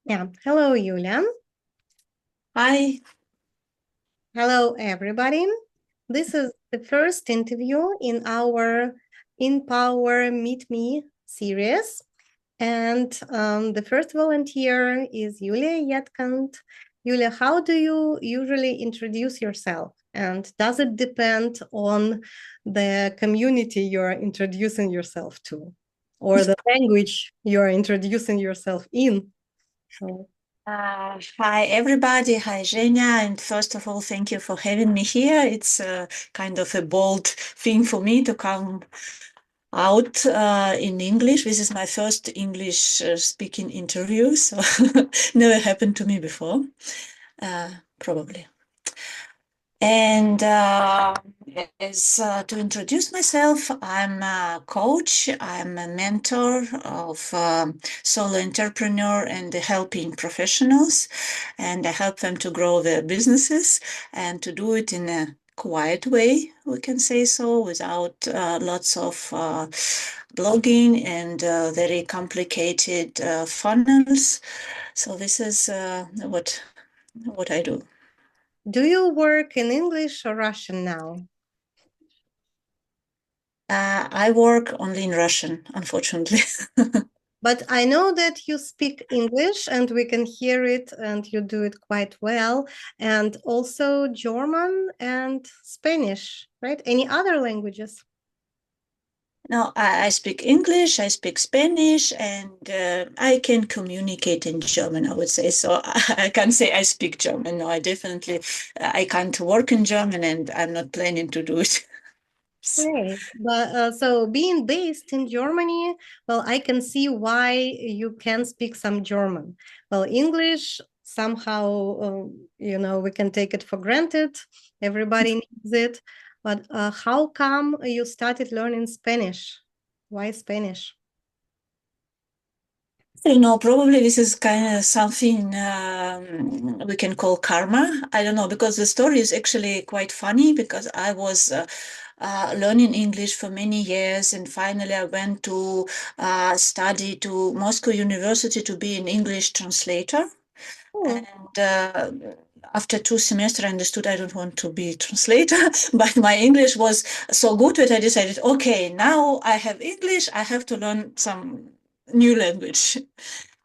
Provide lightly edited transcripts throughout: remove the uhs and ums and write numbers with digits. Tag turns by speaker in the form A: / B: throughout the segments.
A: Yeah. Hello, Yulia.
B: Hi.
A: Hello, everybody. This is the first interview in our EngPower MeetMe series. And the first volunteer is Yulia Jettkand. Yulia, how do you usually introduce yourself? And does it depend on the community you're introducing yourself to or the language you're introducing yourself in? So,
B: Hi, everybody. Hi, Zhenya. And first of all, thank you for having me here. It's kind of a bold thing for me to come out in English. This is my first English speaking interview, so never happened to me before, probably. And as to introduce myself, I'm a coach, I'm a mentor of solo entrepreneur and helping professionals, and I help them to grow their businesses and to do it in a quiet way, we can say so, without lots of blogging and very complicated funnels. So this is what I do.
A: do you work in English or Russian now?
B: I work only in Russian, unfortunately.
A: But I know that you speak English and we can hear it and you do it quite well. And also German and Spanish, right? Any other languages?
B: No, I speak English, I speak Spanish, and I can communicate in German, I would say. So I can't say I speak German. No, I definitely, I can't work in German, and I'm not planning to do it.
A: Great. But so being based in Germany, well, I can see why you can speak some German. Well, English somehow, we can take it for granted. Everybody needs it. But how come you started learning Spanish? Why Spanish?
B: I don't know, probably this is kind of something we can call karma. I don't know, because the story is actually quite funny because I was learning English for many years, and finally I went to study to Moscow University to be an English translator.
A: Oh,
B: And after 2 semesters, I understood I don't want to be translator, but my English was so good that I decided, okay, now I have English, I have to learn some new language.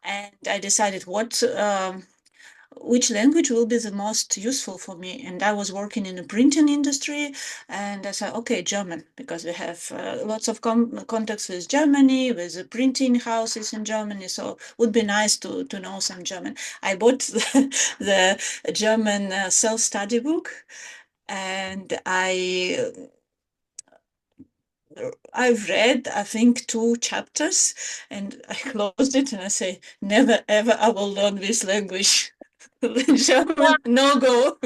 B: And I decided which language will be the most useful for me. And I was working in the printing industry, and I said, okay, German, because we have lots of contacts with Germany, with the printing houses in Germany. So it would be nice to know some German. I bought the German self-study book, and I've read, I think, 2 chapters, and I closed it and I say, never ever I will learn this language.
A: why?
B: German, no go.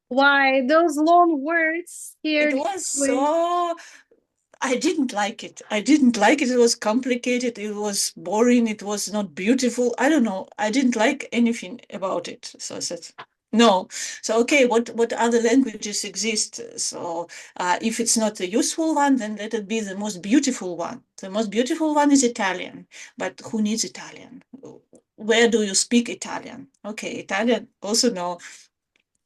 A: Why those long words
B: It
A: scared
B: was
A: you?
B: so, I didn't like it. I didn't like it. It was complicated. It was boring. It was not beautiful. I don't know. I didn't like anything about it. So I said, no. So, okay, what other languages exist? So, if it's not a useful one, then let it be the most beautiful one. The most beautiful one is Italian. But who needs Italian? Where do you speak Italian? Okay, Italian also no.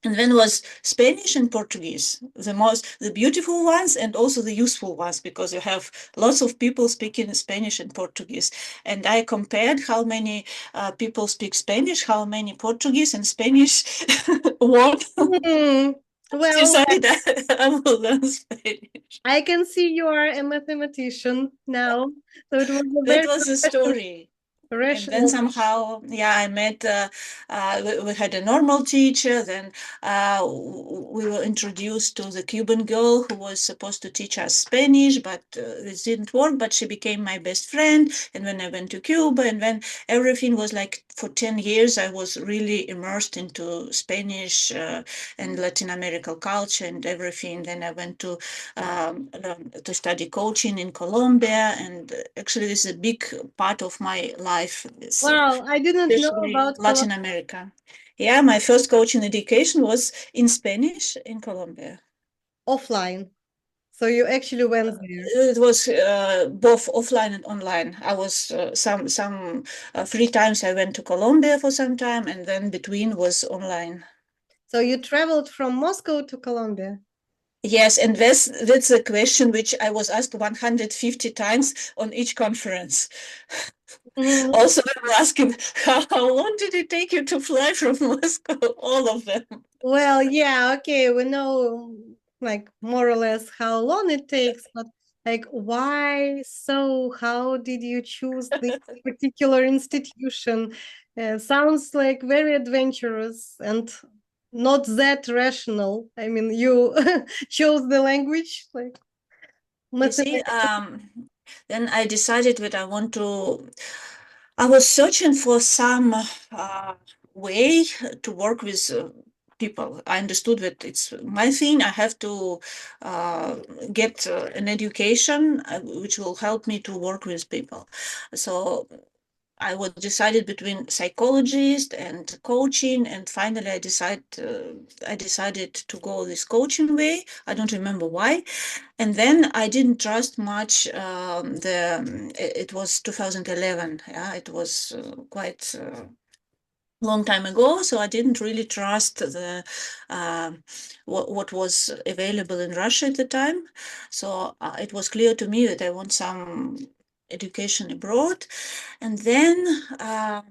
B: And then was Spanish and Portuguese, the beautiful ones and also the useful ones, because you have lots of people speaking Spanish and Portuguese. And I compared how many people speak Spanish, how many Portuguese and Spanish word.
A: Hmm. Well,
B: Decided that I will learn Spanish.
A: I can see you are a mathematician now. So it was a
B: That
A: very
B: was the story. And then
A: rational.
B: somehow, yeah, I met, we had a normal teacher. Then we were introduced to the Cuban girl who was supposed to teach us Spanish, but this didn't work. But she became my best friend. And when I went to Cuba, and then everything was like for 10 years, I was really immersed into Spanish and Latin American culture and everything. Then I went learn to study coaching in Colombia. And actually, this is a big part of my life, is
A: Wow, I didn't know
B: especially
A: about
B: Latin America. Yeah, my first coaching education was in Spanish in Colombia.
A: offline. So you actually went there.
B: It was both offline and online. I was some 3 times I went to Colombia for some time, and then between was online.
A: So you traveled from Moscow to Colombia.
B: Yes, and that's a question which I was asked 150 times on each conference.
A: Mhm.
B: Also, they were asking, how long did it take you to fly from Moscow? All of them.
A: Well, yeah, okay, we know like more or less how long it takes, but like why so? How did you choose this particular institution? Sounds like very adventurous and not that rational. I mean, you chose the language like
B: You see,
A: mathematics.
B: then I decided that I was searching for some way to work with people. I understood that it's my thing. I have to uh, get an education which will help me to work with people. So I was decided between psychologist and coaching, and finally I decided to go this coaching way. I don't remember why, and then I didn't trust much. It was 2011. Yeah, it was quite long time ago, so I didn't really trust the uh, what was available in Russia at the time. So it was clear to me that I want some education abroad. And then I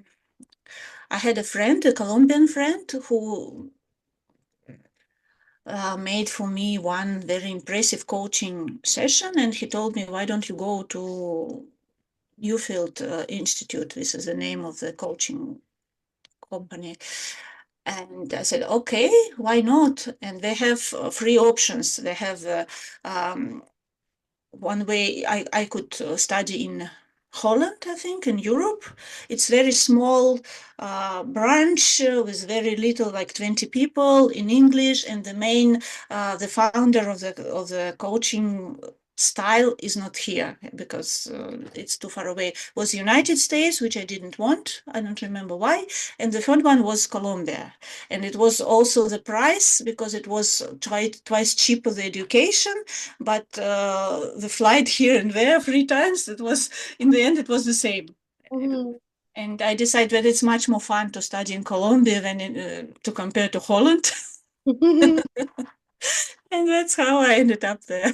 B: had a friend, a Colombian friend, who made for me one very impressive coaching session, and he told me, "Why don't you go to Newfield Institute?" This is the name of the coaching company. And I said, "Okay, why not?" And they have free options. They have um, one way I could study in Holland, I think, in Europe. It's very small branch with very little, like 20 people in English, and the founder of the coaching style is not here because it's too far away. It was United States, which I didn't want. I don't remember why. And the third one was Colombia, and it was also the price because it was twice cheaper the education, but the flight here and there 3 times, it was in the end it was the same.
A: Mhm.
B: And I decided that it's much more fun to study in Colombia than to compare to Holland. And that's how I ended up there.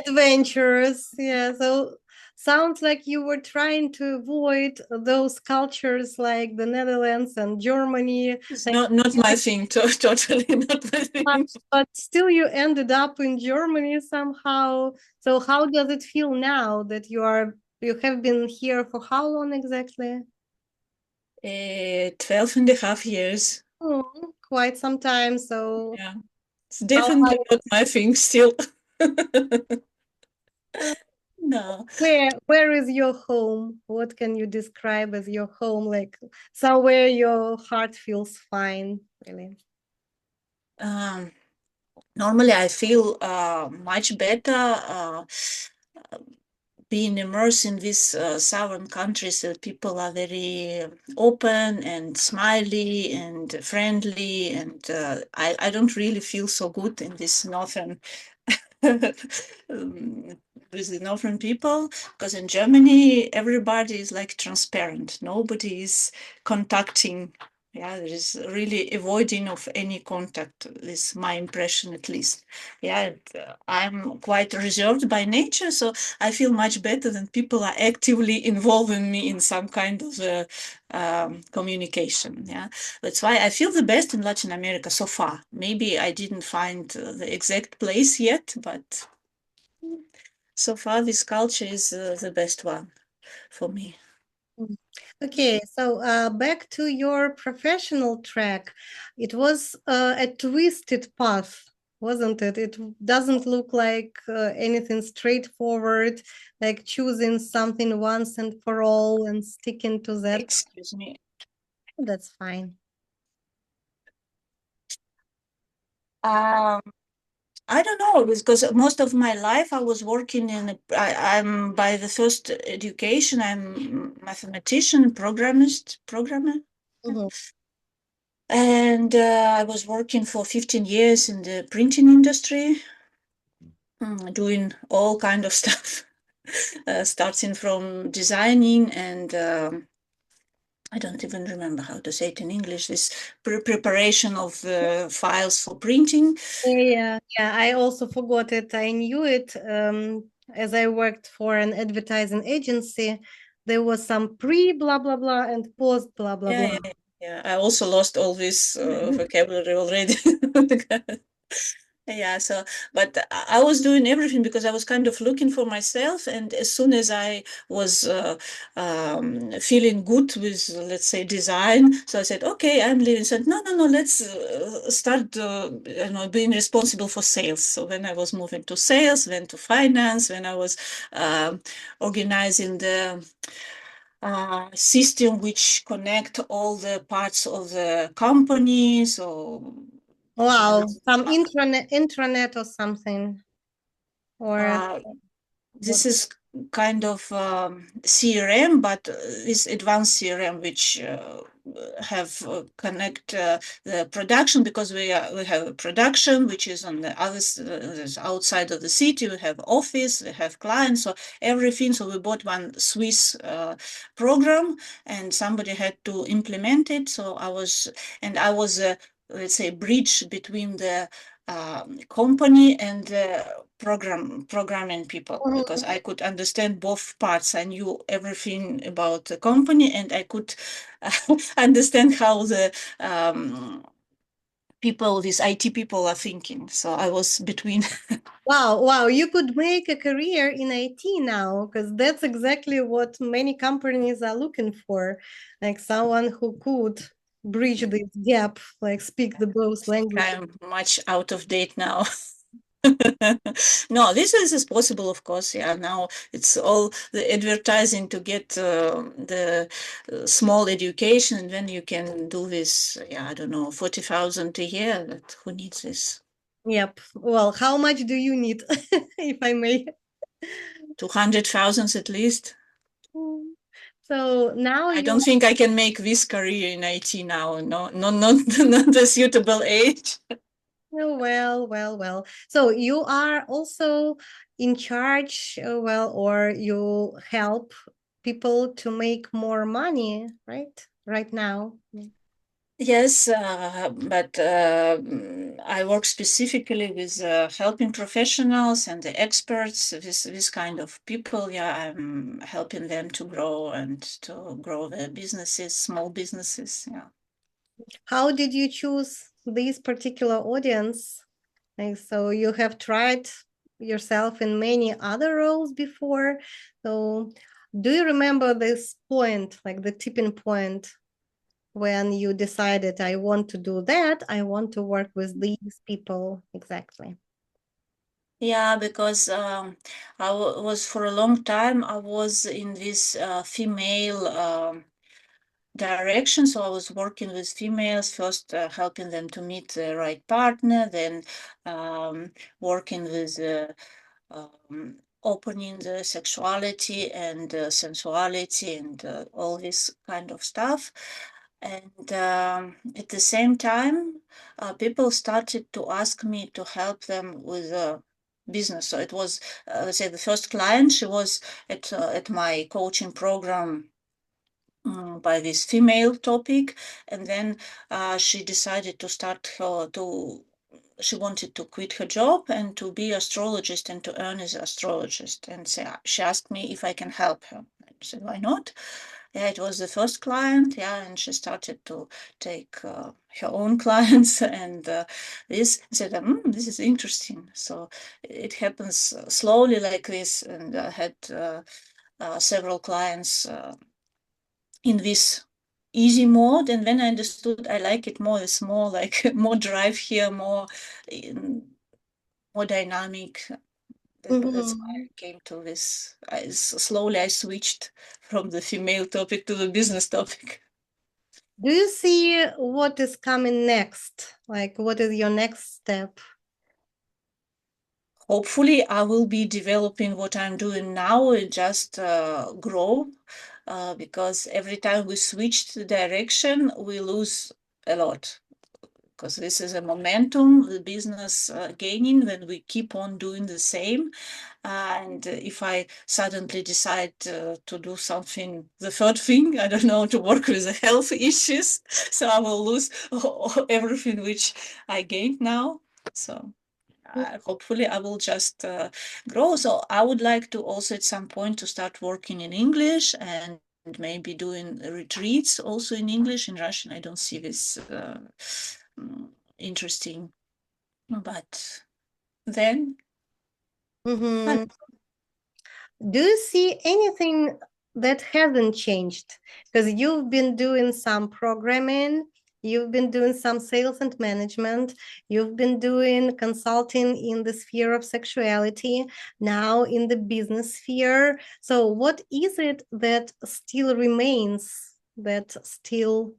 A: Adventurous, yeah. So sounds like you were trying to avoid those cultures like the Netherlands and Germany,
B: It's
A: like,
B: not my thing, totally not my thing.
A: but still you ended up in Germany somehow. So how does it feel now that you have been here for how long exactly?
B: 12 and a half years.
A: Oh, quite some time. So
B: Yeah, it's
A: how
B: definitely not my thing still.
A: uh,
B: No.
A: where is your home? What can you describe as your home? Like somewhere your heart feels fine, really.
B: Um, Normally I feel much better being immersed in these southern countries. People are very open and smiley and friendly, and I don't really feel so good in this northern with the northern people, because in Germany everybody is like transparent. Nobody is contacting. Yeah, there is really avoiding of any contact. Is my impression, at least. Yeah, and, I'm quite reserved by nature, so I feel much better than people are actively involving me in some kind of communication. Yeah, that's why I feel the best in Latin America so far. Maybe I didn't find the exact place yet, but so far this culture is the best one for me.
A: Mm. Okay, so back to your professional track. It was a twisted path, wasn't it? It doesn't look like anything straightforward, like choosing something once and for all and sticking to that.
B: Excuse me.
A: That's fine.
B: Um, I don't know, because most of my life I was working I'm by the first education, I'm mathematician, programmer.
A: Mhm.
B: And I was working for 15 years in the printing industry. doing all kind of stuff, starting from designing and I don't even remember how to say it in English, this preparation of the files for printing.
A: Yeah, yeah, I also forgot it. I knew it as I worked for an advertising agency. There was some pre blah blah blah and post blah blah
B: Yeah,
A: blah.
B: yeah, yeah. I also lost all this vocabulary already. Yeah, so, but I was doing everything because I was kind of looking for myself. And as soon as I was feeling good with, let's say, design, so I said, okay, I'm leaving. So, no, no, no, let's start, being responsible for sales. So when I was moving to sales, then to finance, when I was um organizing the system which connect all the parts of the company. So when
A: Wow, some intranet or something, or
B: uh,
A: what?
B: this is kind of CRM, but this advanced CRM which have connect the production because we have a production which is on the other outside of the city. We have office, we have clients, so everything. So we bought one Swiss program, and somebody had to implement it. So I was let's say bridge between the company and the programming people because
A: Mhm.
B: I could understand both parts. I knew everything about the company and I could understand how the people, these IT people, are thinking. So I was between.
A: Wow, wow, you could make a career in IT now because that's exactly what many companies are looking for, like someone who could bridge this gap, like speak the both languages.
B: I'm much out of date now. No, this is possible, of course. Yeah, now it's all the advertising to get the small education, and then you can do this. Yeah, I don't know, 40,000 a year. But who needs this?
A: Yep. Well, how much do you need, if I may?
B: 200,000 at least.
A: So now
B: I
A: you
B: don't think I can make this career in IT now. No, no, not not a suitable age.
A: oh, well. So you are also in charge, well, or you help people to make more money, right? Right now.
B: Yes, but I work specifically with helping professionals and the experts, this kind of people. Yeah, I'm helping them to grow and to grow their businesses, small businesses. Yeah.
A: How did you choose this particular audience? Like, so you have tried yourself in many other roles before. So do you remember this point, like the tipping point when you decided, I want to do that, I want to work with these people exactly?
B: Yeah, because was for a long time, I was in this female direction. So I was working with females, first helping them to meet the right partner, then working with opening the sexuality and sensuality and all this kind of stuff. And at the same time, people started to ask me to help them with business. So it was, let's say, the first client. She was at my coaching program by this female topic, and then she decided to start to she wanted to quit her job and to be astrologist and to earn as an astrologist. And so she asked me if I can help her. I said, why not? Yeah, it was the first client. Yeah, and she started to take her own clients and this I said, this is interesting. So it happens slowly like this, and I had several clients in this easy mode, and when I understood I like it more, it's more like more drive here, more dynamic. That's why I
A: Mhm.
B: came to this. Slowly I switched from the female topic to the business topic.
A: Do you see what is coming next? Like, what is your next step?
B: Hopefully I will be developing what I'm doing now and just grow, because every time we switch the direction we lose a lot. because this is a momentum, the business gaining when we keep on doing the same. And if I suddenly decide to do something, the third thing, I don't know, to work with the health issues, so I will lose everything which I gained now. So hopefully I will just grow. So I would like to also at some point to start working in English and maybe doing retreats also in English. In Russian, I don't see this interesting. But then,
A: Mhm. Do you see anything that hasn't changed? Because you've been doing some programming, you've been doing some sales and management, you've been doing consulting in the sphere of sexuality, now in the business sphere. So, what is it that still remains, that still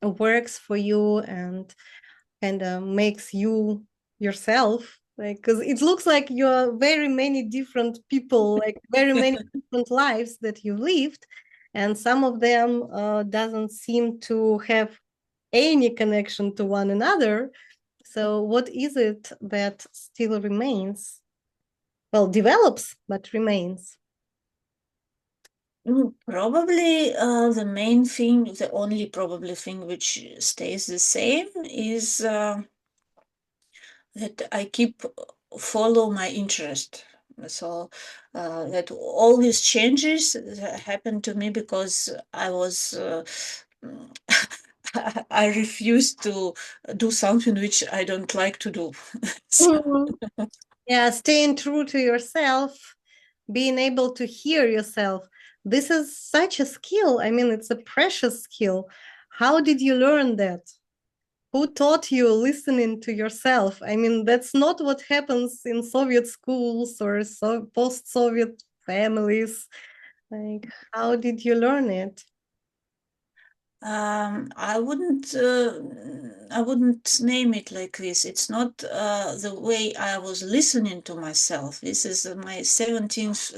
A: works for you and kind of makes you yourself, like, because it looks like you're very many different people, like very many different lives that you lived, and some of them doesn't seem to have any connection to one another. So what is it that still remains, well, develops but remains?
B: probably the main thing, the only probably thing which stays the same is that I keep follow my interest. So that all these changes happened to me because I was I refused to do something which I don't like to do. So,
A: Yeah, staying true to yourself, being able to hear yourself. This is such a skill. I mean, it's a precious skill. How did you learn that? Who taught you listening to yourself? I mean, that's not what happens in Soviet schools or post-Soviet families. Like, how did you learn it?
B: I wouldn't name it like this. It's not the way I was listening to myself. This is my 17th,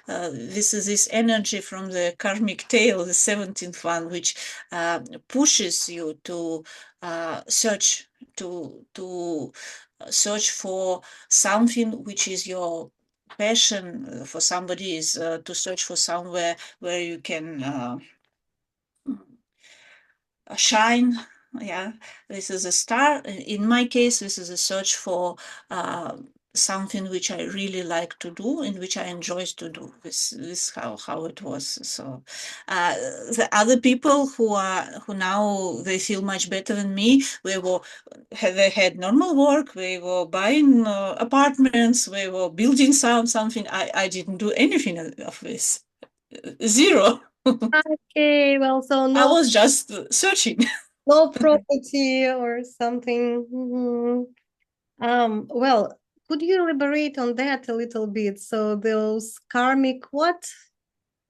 B: this is this energy from the karmic tail, the 17th one, which pushes you to search, to search for something which is your passion. For somebody is to search for somewhere where you can shine. Yeah, this is a star. In my case, this is a search for uh, something which I really like to do and which I enjoy to do. This how it was. So the other people who now they feel much better than me, they had normal work, they were buying apartments, they were building something. I didn't do anything of this. Zero.
A: Okay, well, so
B: I
A: no,
B: was just searching.
A: no property or something. Mhm. Well, could you elaborate on that a little bit? So those karmic what,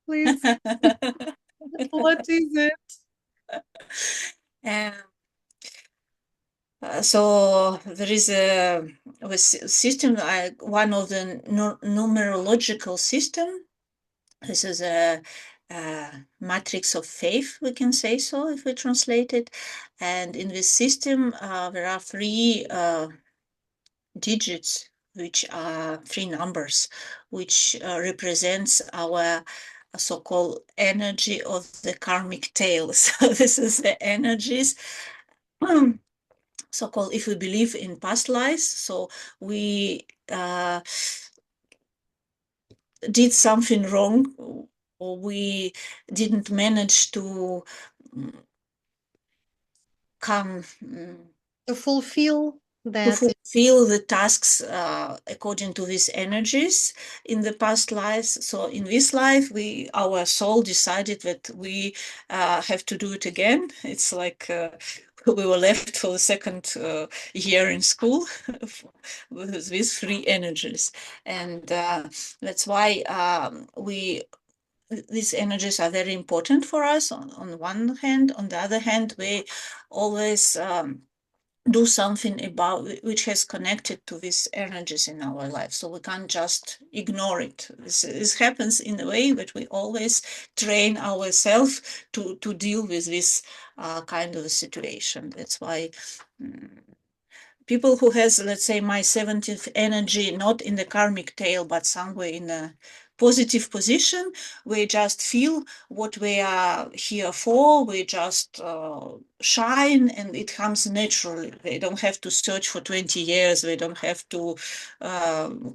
A: please? What is it?
B: And so there is a system, one of the numerological system. This is a matrix of faith, we can say so if we translate it. And in this system, there are three digits, which are three numbers, which represents our so-called energy of the karmic tail. So this is the energies. So-called, if we believe in past lives, so we did something wrong, or we didn't manage to come
A: To fulfill
B: to
A: that.
B: fulfill the tasks according to these energies in the past lives. So in this life, our soul decided that we have to do it again. It's like we were left for the second year in school with these three energies, and that's why we these energies are very important for us on one hand. On the other hand, we always do something about which has connected to these energies in our life. So we can't just ignore it. This happens in a way that we always train ourselves to deal with this kind of a situation. That's why people who has, let's say, my 17th energy, not in the karmic tail, but somewhere in a positive position, we just feel what we are here for. We just shine, and it comes naturally. They don't have to search for 20 years. They don't have to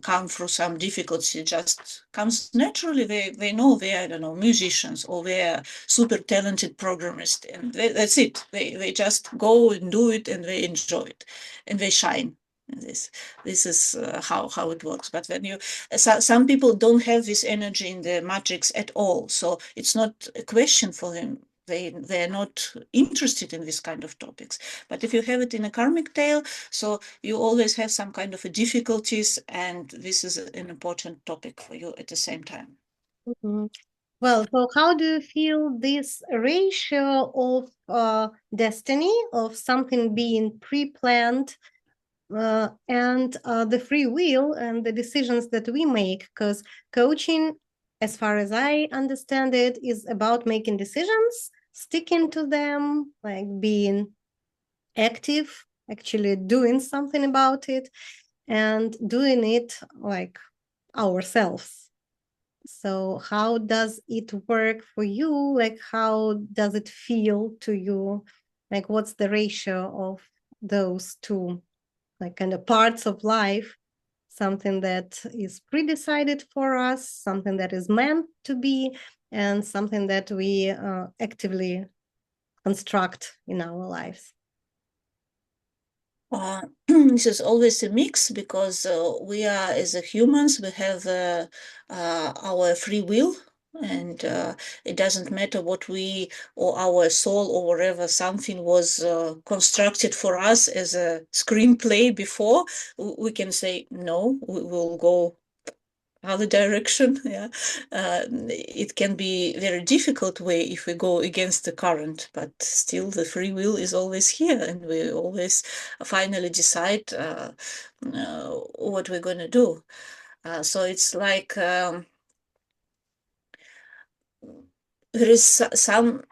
B: come through some difficulty. It just comes naturally. They know they're, I don't know, musicians, or they're super talented programmers, and that's it. They just go and do it, and they enjoy it, and they shine. This is how it works. But when you some people don't have this energy in the matrix at all, so it's not a question for them. They're not interested in this kind of topics. But if you have it in a karmic tail, so you always have some kind of a difficulties, and this is an important topic for you at the same time.
A: Mhm. Well, so how do you feel this ratio of destiny, of something being pre-planned, and the free will and the decisions that we make? Because coaching, as far as I understand it, is about making decisions, sticking to them, like being active, actually doing something about it, and doing it like ourselves. So how does it work for you? Like, how does it feel to you? Like, what's the ratio of those two, like, kind of parts of life? Something that is pre-decided for us, something that is meant to be, and something that we actively construct in our lives.
B: This is always a mix, because we are, as a humans, we have our free will, and it doesn't matter what we or our soul or whatever something was constructed for us as a screenplay before. We can say no, we will go other direction. Yeah, it can be very difficult way if we go against the current, but still the free will is always here, and we always finally decide what we're going to do. So it's like there is some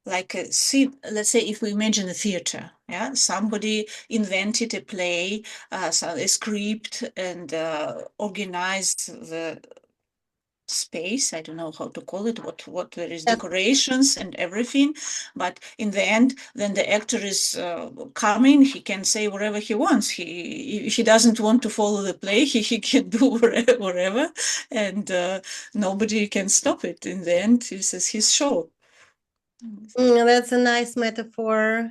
B: like see, let's say if we imagine a theater, yeah, somebody invented a play, a script, and organized the space. I don't know how to call it, what there is
A: Yes.
B: decorations and everything, but in the end, then the actor is coming, he can say whatever he wants. He doesn't want to follow the play, he can do whatever, and nobody can stop it. In the end, this is his show.
A: That's a nice metaphor.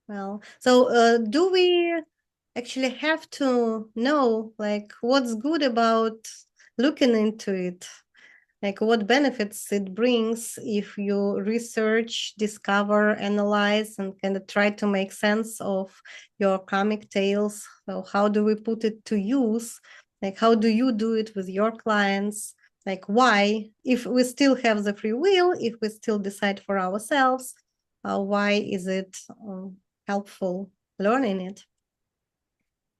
A: Well, so do we actually have to know, like, what's good about looking into it? Like, what benefits it brings if you research, discover, analyze, and kind of try to make sense of your karmic tales? So how do we put it to use? Like, how do you do it with your clients? Like, why, if we still have the free will, if we still decide for ourselves, why is it helpful learning it?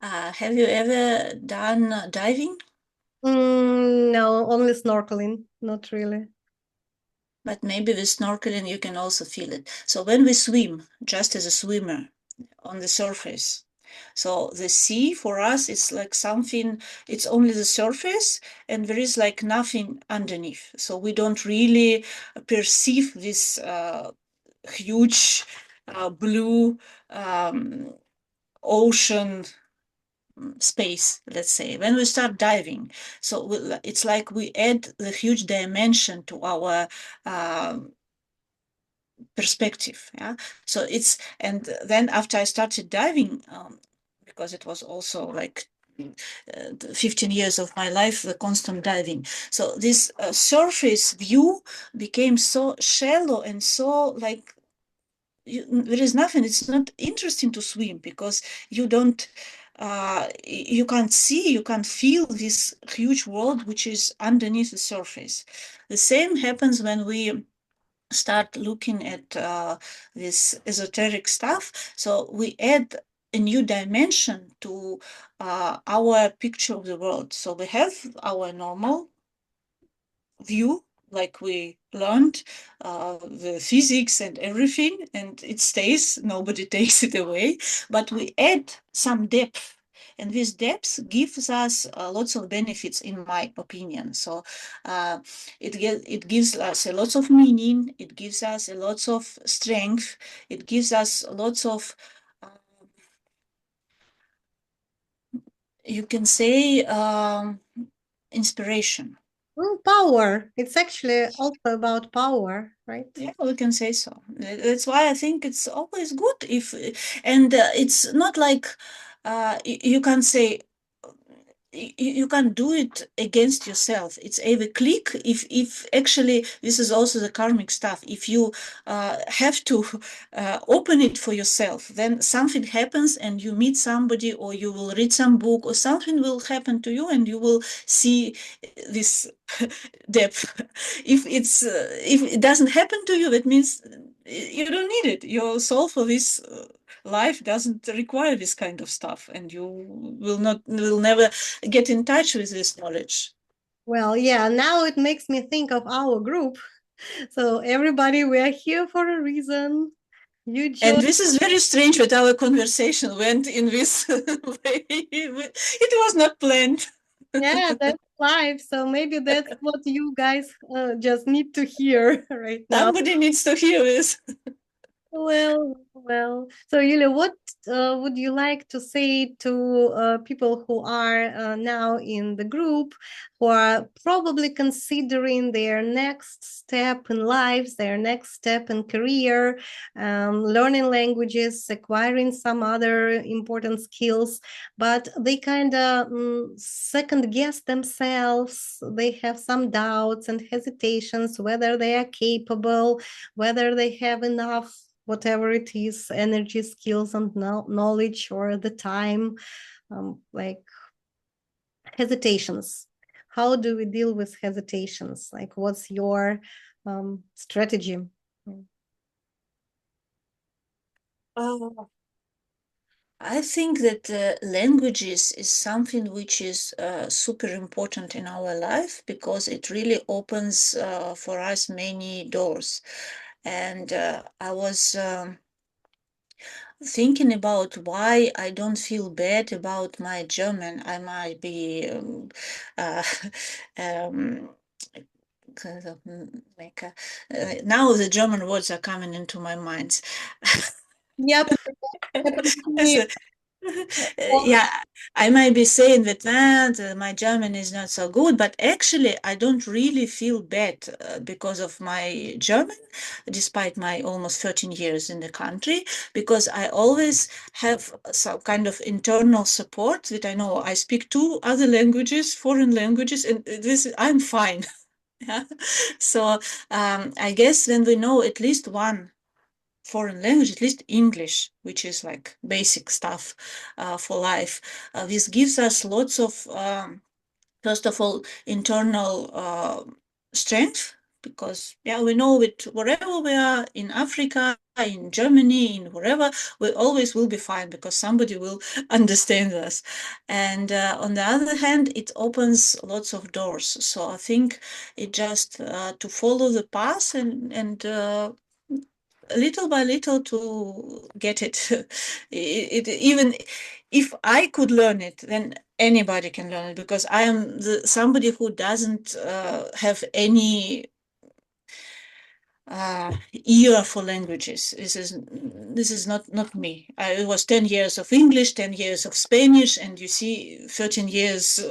B: Have you ever done diving?
A: No, only snorkeling, not really.
B: But maybe with snorkeling you can also feel it. So when we swim, just as a swimmer on the surface, so the sea for us is like something, it's only the surface, and there is like nothing underneath. So we don't really perceive this huge blue ocean space, let's say. When we start diving, so it's like we add the huge dimension to our perspective. Yeah, so it's, and then after I started diving, because it was also like 15 years of my life, the constant diving, so this surface view became so shallow and so like there is nothing. It's not interesting to swim, because you don't you can't see, you can't feel this huge world which is underneath the surface. The same happens when we start looking at this esoteric stuff. So we add a new dimension to our picture of the world. So we have our normal view, like we learned the physics and everything, and it stays, nobody takes it away, but we add some depth. And this depth gives us lots of benefits, in my opinion. So it gives us a lot of meaning, it gives us a lot of strength, it gives us lots of, uh, you can say, inspiration.
A: Power. It's actually also about power, right?
B: Yeah, we can say so. That's why I think it's always good if, and it's not like you can say you can do it against yourself. It's either click if actually this is also the karmic stuff. If you have to open it for yourself, then something happens and you meet somebody or you will read some book or something will happen to you and you will see this depth. If it doesn't happen to you, that means you don't need it. Your soul for this life doesn't require this kind of stuff, and you will never get in touch with this knowledge.
A: Well, yeah, now it makes me think of our group. So everybody, we are here for a reason. You
B: And
A: join.
B: this is very strange that our conversation went in this way. It was not planned.
A: Yeah, that's life. So maybe that's what you guys just need to hear right now.
B: Somebody needs to hear this.
A: Well. So, Yulia, what would you like to say to people who are now in the group, who are probably considering their next step in lives, their next step in career, learning languages, acquiring some other important skills, but they kind of second guess themselves. They have some doubts and hesitations whether they are capable, whether they have enough, whatever it is, energy, skills, and knowledge, or the time, like hesitations. How do we deal with hesitations? Like, what's your strategy?
B: Uh, I think that languages is something which is super important in our life because it really opens for us many doors. And I was thinking about why I don't feel bad about my German. I might be uh, um, kind of like now the German words are coming into my mind.
A: Yep, happens to
B: As
A: me.
B: a, yeah, I might be saying that my German is not so good, but actually, I don't really feel bad because of my German, despite my almost 13 years in the country, because I always have some kind of internal support that I know I speak two other languages, foreign languages, and this I'm fine. Yeah. So I guess when we know at least one foreign language, at least English, which is like basic stuff for life. This gives us lots of, first of all, internal strength because yeah, we know that wherever we are in Africa, in Germany, in wherever, we always will be fine because somebody will understand us. And on the other hand, it opens lots of doors. So I think it just to follow the path and little by little to get it. Even if I could learn it, then anybody can learn it because I am somebody who doesn't have any ear for languages. This is not me. I was 10 years of English, 10 years of Spanish, and you see 13 years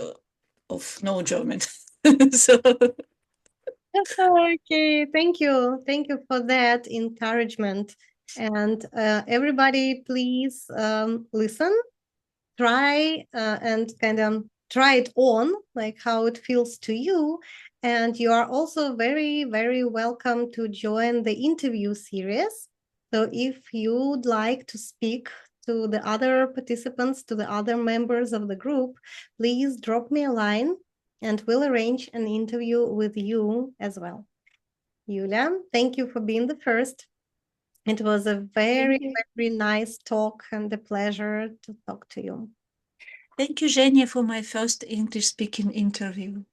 B: of no German. So
A: Okay, thank you for that encouragement. And everybody, please listen, try and kind of try it on, like how it feels to you. And you are also very, very welcome to join the interview series. So if you'd like to speak to the other participants, to the other members of the group, please drop me a line and we'll arrange an interview with you as well. Yulia. Thank you for being the first. It was a very, very nice talk and a pleasure to talk to you.
B: Thank you, Zhenya, for my first English-speaking interview.